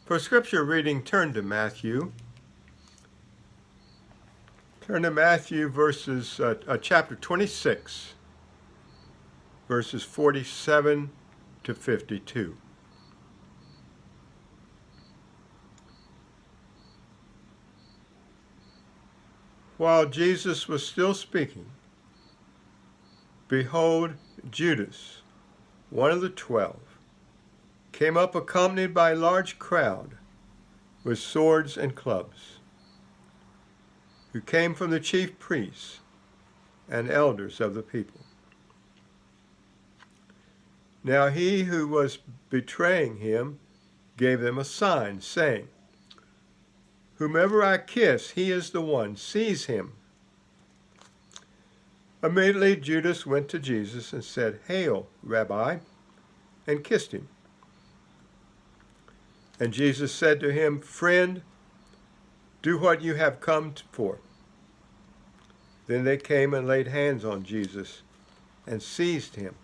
For scripture reading, turn to Matthew. Turn to Matthew chapter 26, verses 47 to 52. While Jesus was still speaking, behold, Judas, one of the 12, came up accompanied by a large crowd with swords and clubs, who came from the chief priests and elders of the people. Now he who was betraying him gave them a sign, saying, "Whomever I kiss, he is the one. Seize him." Immediately Judas went to Jesus and said, "Hail, Rabbi," and kissed him. And Jesus said to him, "Friend, do what you have come for." Then they came and laid hands on Jesus and seized him.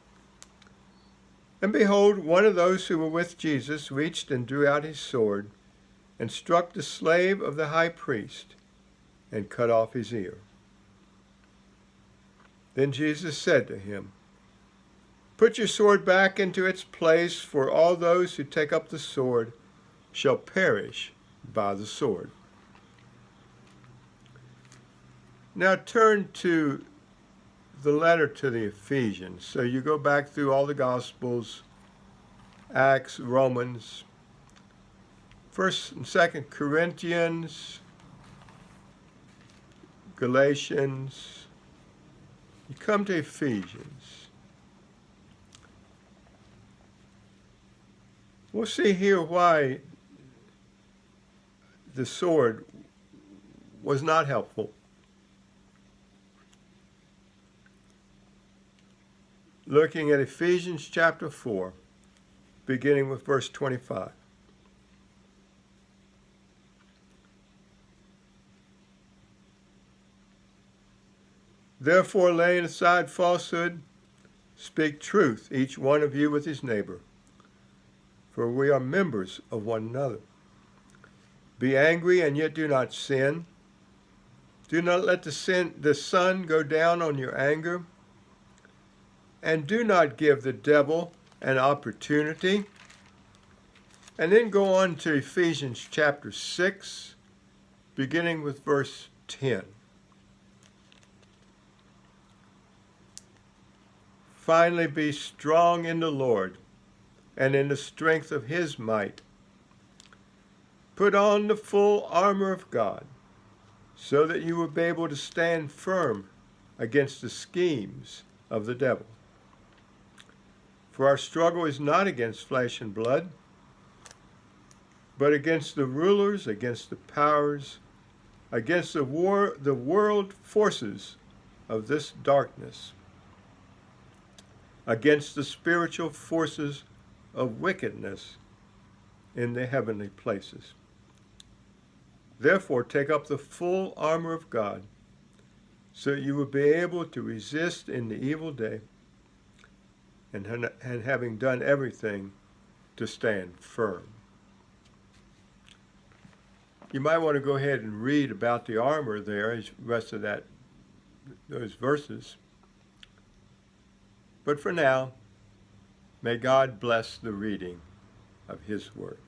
And behold, one of those who were with Jesus reached and drew out his sword and struck the slave of the high priest and cut off his ear. Then Jesus said to him, "Put your sword back into its place, for all those who take up the sword shall perish by the sword." Now turn to the letter to the Ephesians. So you go back through all the Gospels, Acts, Romans, 1st and 2nd Corinthians, Galatians. You come to Ephesians. We'll see here why the sword was not helpful. Looking at Ephesians chapter 4, beginning with verse 25. Therefore, laying aside falsehood, speak truth, each one of you with his neighbor, for we are members of one another. Be angry and yet do not sin. Do not let the sun go down on your anger, and do not give the devil an opportunity. And then go on to Ephesians chapter 6, beginning with verse 10. Finally, be strong in the Lord and in the strength of his might. Put on the full armor of God, so that you will be able to stand firm against the schemes of the devil. For our struggle is not against flesh and blood, but against the rulers, against the powers, against the world forces of this darkness, against the spiritual forces of wickedness in the heavenly places. Therefore, take up the full armor of God, so you will be able to resist in the evil day, and having done everything, to stand firm. You might want to go ahead and read about the armor there, the rest of those verses. But for now, may God bless the reading of his word.